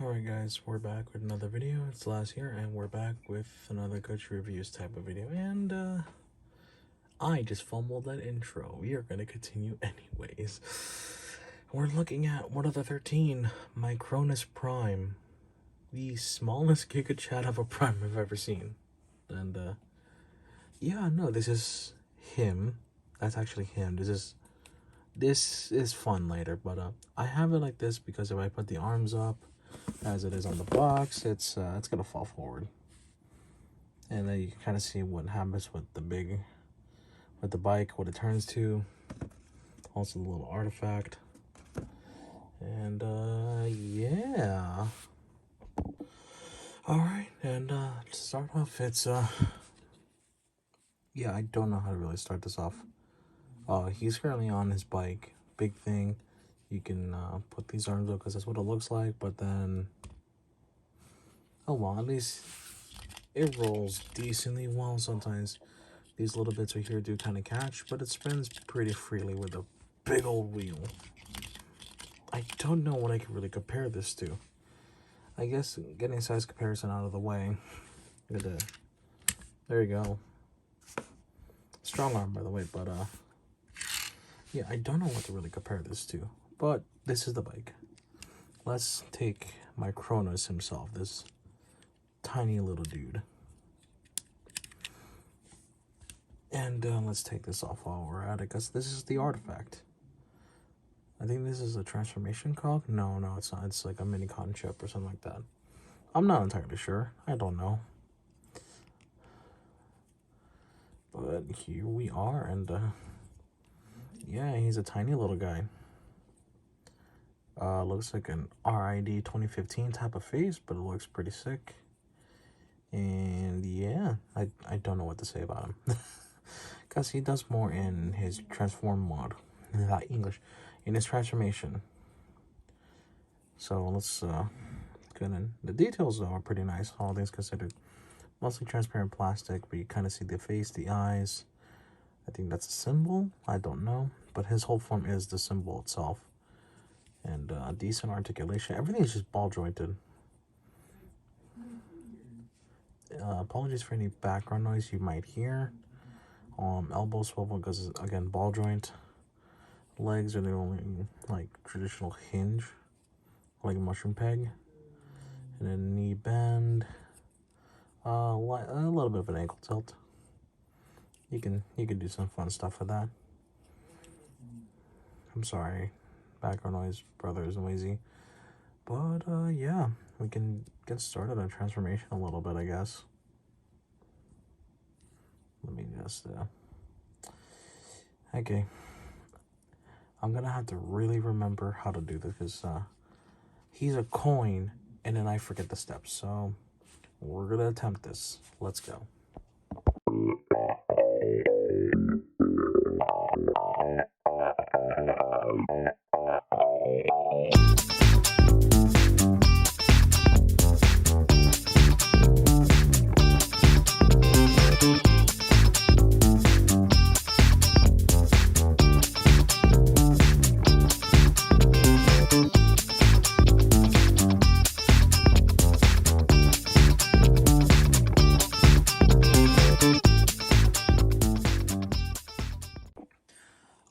Alright guys, we're back with another video. It's last year and we're back with another Goji reviews type of video, and I just fumbled that intro. We are going to continue anyways. We're looking at one of the 13 Micronus Prime, the smallest GIGACHAD of a Prime I've ever seen. And yeah, no, this is him. That's actually him. This is fun later, but I have it like this because if I put the arms up as it is on the box, it's gonna fall forward, and then you can kind of see what happens with the bike, what it turns to, also the little artifact, and yeah. All right, and to start off, it's yeah, I don't know how to really start this off. He's currently on his bike. Big thing, you can put these arms up because that's what it looks like, but then, oh well, at least it rolls decently well. Sometimes these little bits right here do kind of catch, but it spins pretty freely with a big old wheel. I don't know what I can really compare this to. I guess getting a size comparison out of the way. There you go. Strong arm, by the way, but yeah, I don't know what to really compare this to, but this is the bike. Let's take Micronus himself, this tiny little dude. And let's take this off while we're at it, because this is the artifact. I think this is a transformation cog. No, it's not. It's like a mini cotton chip or something like that. I'm not entirely sure. I don't know. But here we are, and yeah, he's a tiny little guy. Looks like an RID 2015 type of face, but it looks pretty sick. And yeah, I don't know what to say about him. Because he does more in his transform mod. Not English. In his transformation. So let's get in. The details though are pretty nice, all things considered. Mostly transparent plastic, but you kind of see the face, the eyes. I think that's a symbol. I don't know. But his whole form is the symbol itself. And decent articulation. Everything is just ball jointed. Apologies for any background noise you might hear. Elbow swivel because, again, ball joint. Legs are the only, like, traditional hinge. Like a mushroom peg. And then knee bend. A little bit of an ankle tilt. You can do some fun stuff with that. I'm sorry, background noise, brother is noisy. But yeah, we can get started on transformation a little bit, I guess. Let me just okay. I'm gonna have to really remember how to do this because he's a coin and then I forget the steps. So we're gonna attempt this. Let's go.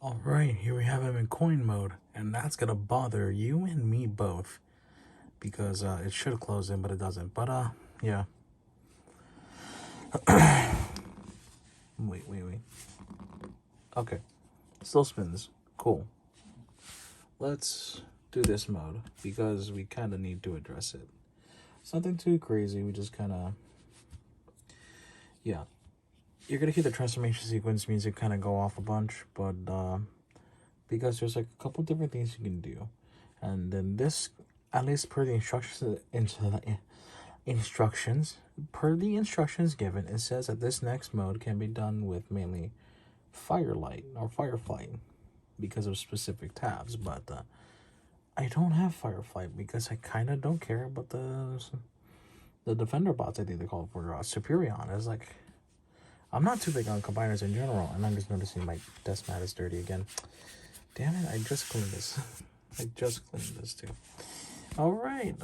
Alright, here we have him in coin mode, and that's gonna bother you and me both, because it should close in, but it doesn't. But yeah. wait. Okay, still spins. Cool. Let's do this mode, because we kind of need to address it. It's nothing too crazy, we just kind of, yeah. You're gonna hear the transformation sequence music kind of go off a bunch, but because there's like a couple different things you can do, and then this, at least per the instructions given, it says that this next mode can be done with mainly firelight or fireflight because of specific tabs. But I don't have fireflight because I kind of don't care about the defender bots. I think they call it for Superion. It's like, I'm not too big on combiners in general, and I'm just noticing my desk mat is dirty again. Damn it, I just cleaned this. I just cleaned this too. Alright,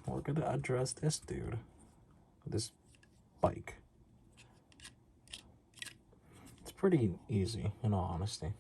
we're gonna address this dude. This bike. It's pretty easy, in all honesty.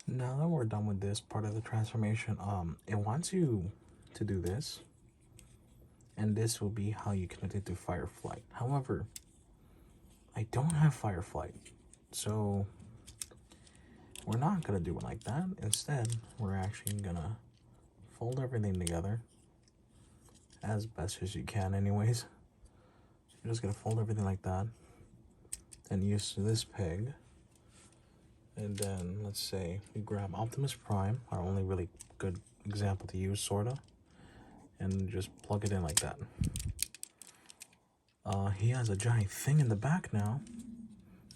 Now that we're done with this part of the transformation, it wants you to do this, and this will be how you connect it to Fireflight. However, I don't have Fireflight, so we're not gonna do it like that. Instead, we're actually gonna fold everything together as best as you can anyways. You're just gonna fold everything like that, and use this peg. And then let's say we grab Optimus Prime, our only really good example to use, sorta, and just plug it in like that. He has a giant thing in the back now,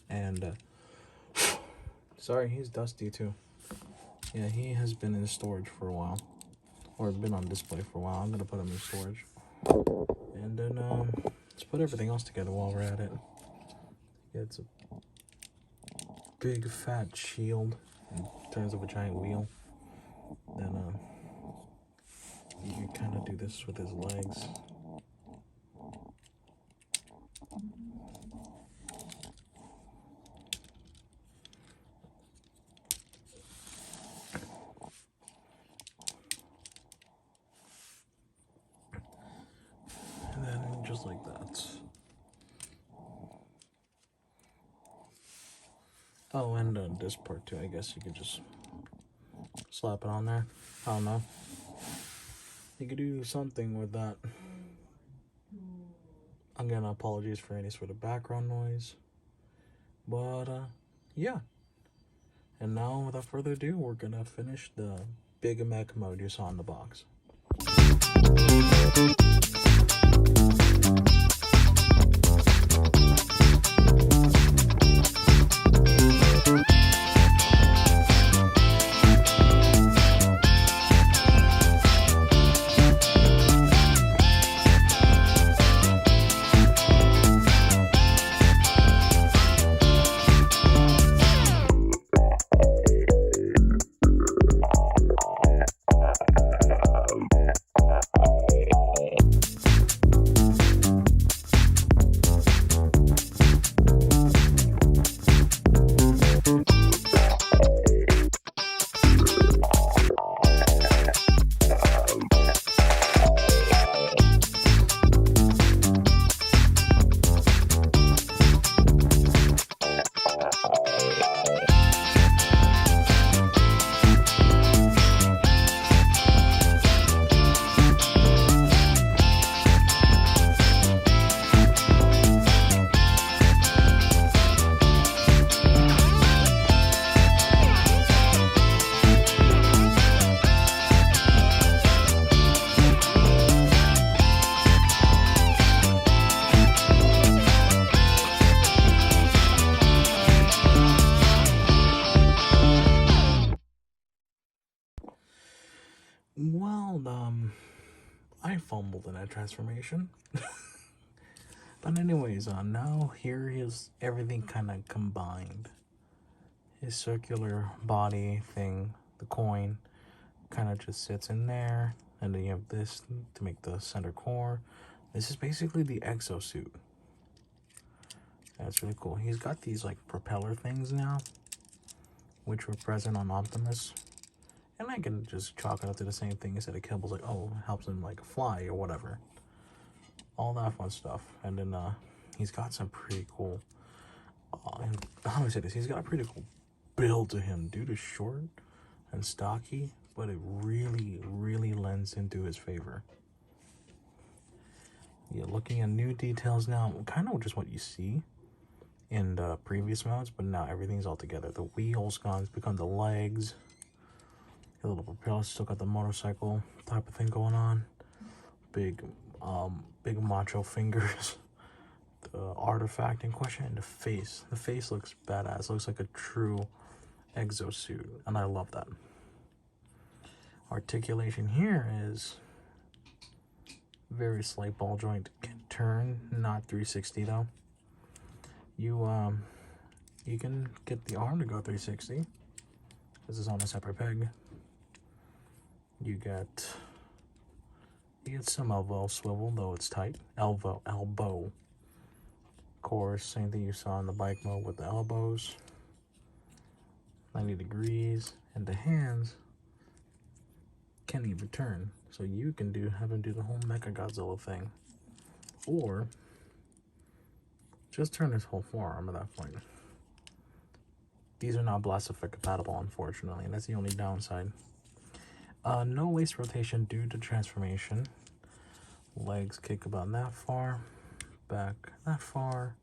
and sorry, he's dusty too. Yeah, he has been in storage for a while, or been on display for a while. I'm gonna put him in storage, and then let's put everything else together while we're at it. It's a big fat shield in terms of a giant wheel. Then you can kind of do this with his legs. And then just like that. Oh, and this part too. I guess you could just slap it on there. I don't know. You could do something with that. Again, apologies for any sort of background noise. But, yeah. And now, without further ado, we're gonna finish the big mech mode you saw in the box. Well, I fumbled in that transformation. But anyways, now here is everything kind of combined. His circular body thing, the coin, kind of just sits in there. And then you have this to make the center core. This is basically the exosuit. That's really cool. He's got these like propeller things now, which were present on Optimus. And I can just chalk it up to the same thing instead of Kibble's like, oh, it helps him like fly or whatever. All that fun stuff. And then he's got some pretty cool, how do I say this? He's got a pretty cool build to him. Dude is short and stocky, but it really lends into his favor. Yeah, looking at new details now, kind of just what you see in the previous modes, but now everything's all together. The wheels gone, it's become the legs. A little propeller, still got the motorcycle type of thing going on. Big macho fingers. The artifact in question, and the face. The face looks badass. Looks like a true exosuit, and I love that. Articulation here is very slight ball joint turn, not 360 though. You can get the arm to go 360. This is on a separate peg. You get some elbow swivel, though it's tight. Elbow. Of course, same thing you saw in the bike mode with the elbows. 90 degrees, and the hands can't even turn. So you can have him do the whole Mecha Godzilla thing. Or just turn his whole forearm at that point. These are not Blastify compatible, unfortunately, and that's the only downside. No waist rotation due to transformation. Legs kick about that far, back that far.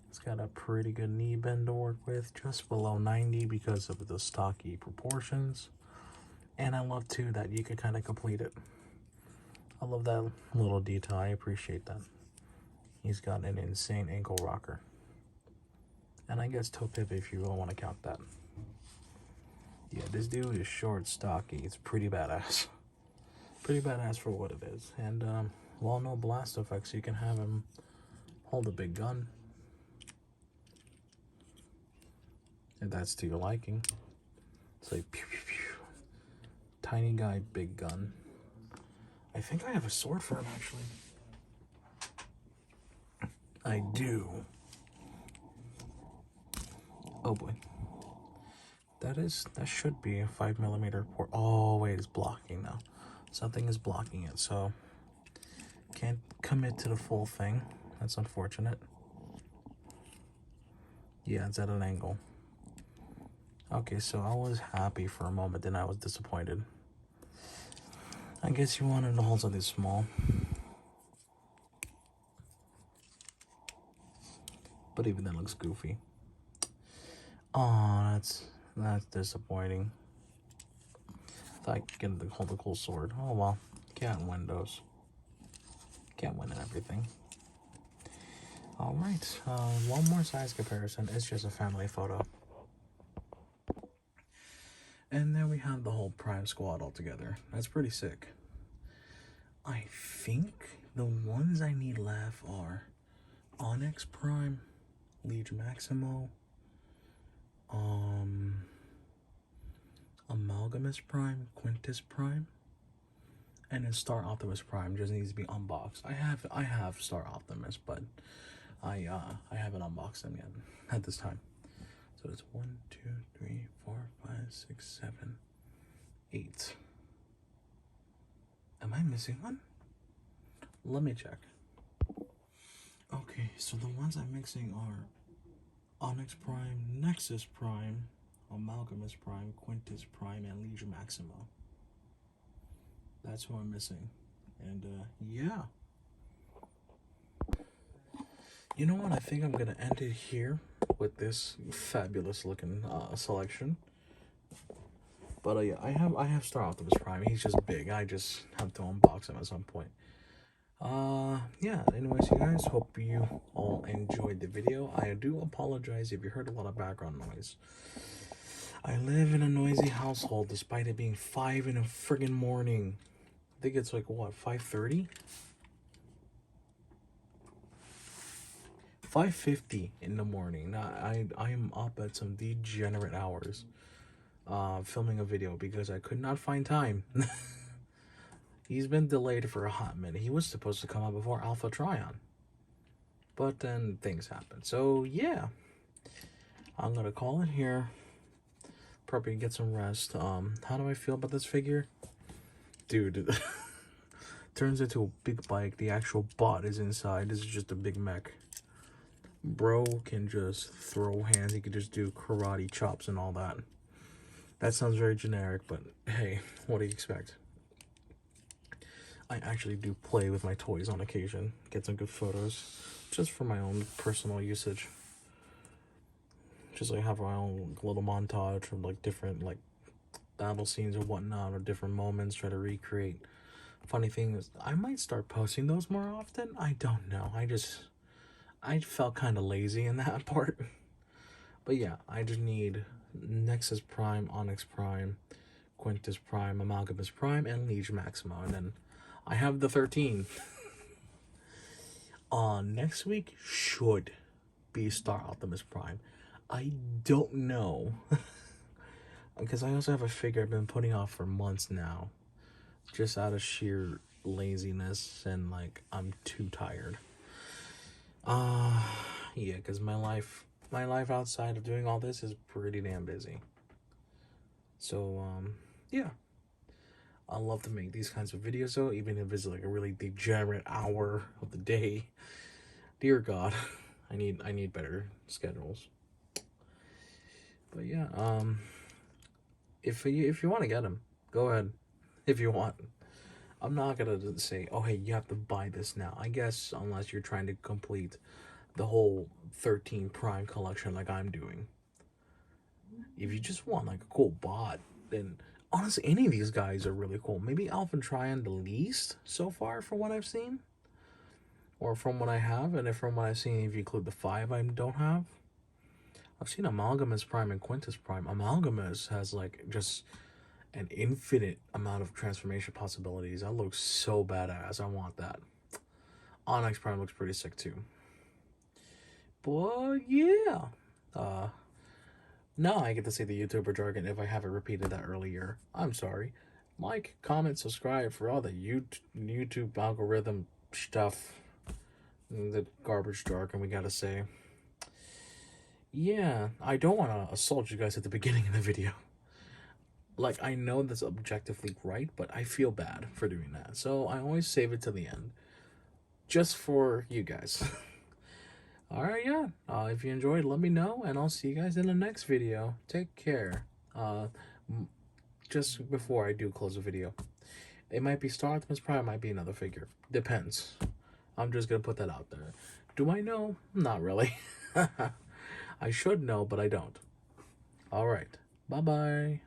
It's got a pretty good knee bend to work with, just below 90 because of the stocky proportions. And I love too that you can kind of complete it. I love that little detail. I appreciate that. He's got an insane ankle rocker. And I guess toe pip if you really want to count that. Yeah, this dude is short, stocky. It's pretty badass. Pretty badass for what it is. And, while no blast effects, you can have him hold a big gun. If that's to your liking. It's like, pew, pew, pew. Tiny guy, big gun. I think I have a sword for him, actually. I do. Oh boy. That should be a 5mm port. Oh wait, it's blocking now. Something is blocking it, so can't commit to the full thing. That's unfortunate. Yeah, it's at an angle. Okay, so I was happy for a moment, then I was disappointed. I guess you wanted to hold something small. But even that looks goofy. Oh, that's disappointing. Thought I could get to hold a cool sword. Oh well, can't win those. Can't win at everything. Alright, one more size comparison. It's just a family photo. And there we have the whole Prime squad all together. That's pretty sick. I think the ones I need left are Onyx Prime, Liege Maximo, Amalgamus Prime, Quintus Prime, and then Star Optimus Prime just needs to be unboxed. I have Star Optimus, but I haven't unboxed them yet at this time. So it's 1, 2, 3, 4, 5, 6, 7, 8. Am I missing one? Let me check. Okay, so the ones I'm mixing are Onyx Prime, Nexus Prime, Amalgamus Prime, Quintus Prime, and Liege Maximo. That's who I'm missing. And yeah. You know what? I think I'm gonna end it here with this fabulous looking selection. But yeah, I have Star Optimus Prime. He's just big. I just have to unbox him at some point. Yeah, anyways, you guys, hope you all enjoyed the video. I do apologize if you heard a lot of background noise. I live in a noisy household despite it being 5 in the friggin' morning. I think it's like, what, 5:30? 5:50 in the morning. I am up at some degenerate hours filming a video because I could not find time. He's been delayed for a hot minute. He was supposed to come out before Alpha Trion, but then things happened. So yeah, I'm gonna call it here. Probably get some rest. How do I feel about this figure? Dude, turns into a big bike. The actual bot is inside. This is just a big mech. Bro can just throw hands. He could just do karate chops and all that. That sounds very generic, but hey, what do you expect? I actually do play with my toys on occasion. Get some good photos. Just for my own personal usage. Just like have my own little montage of like different like battle scenes or whatnot, or different moments, try to recreate. Funny thing is, I might start posting those more often. I don't know. I felt kind of lazy in that part. But yeah, I just need Nexus Prime, Onyx Prime, Quintus Prime, Amalgamus Prime, and Liege Maximo. And then I have the 13. Next week should be Star Optimus Prime. I don't know. Because I also have a figure I've been putting off for months now. Just out of sheer laziness and like I'm too tired. Yeah, because my life outside of doing all this is pretty damn busy. So yeah, I love to make these kinds of videos though, even if it's like a really degenerate hour of the day. Dear God, I need better schedules. But yeah, if you want to get them, go ahead. If you want, I'm not gonna say, oh hey, you have to buy this now. I guess unless you're trying to complete the whole 13 Prime collection like I'm doing. If you just want like a cool bot, then honestly any of these guys are really cool. Maybe Alpha Trion the least so far from what I've seen, or from what I have, and if from what I've seen, if you include the 5 I don't have. I've seen Amalgamus Prime and Quintus Prime. Amalgamus has like just an infinite amount of transformation possibilities. That looks so badass. I want that. Onyx Prime looks pretty sick too. But yeah, now I get to say the YouTuber jargon if I haven't repeated that earlier. I'm sorry. Like, comment, subscribe for all the YouTube algorithm stuff. The garbage jargon we gotta say. Yeah, I don't want to assault you guys at the beginning of the video. Like, I know that's objectively right, but I feel bad for doing that. So I always save it to the end. Just for you guys. Alright, yeah. If you enjoyed, let me know, and I'll see you guys in the next video. Take care. Just before I do close the video, it might be Star Optimus Prime, it might be another figure. Depends. I'm just gonna put that out there. Do I know? Not really. I should know, but I don't. Alright. Bye-bye.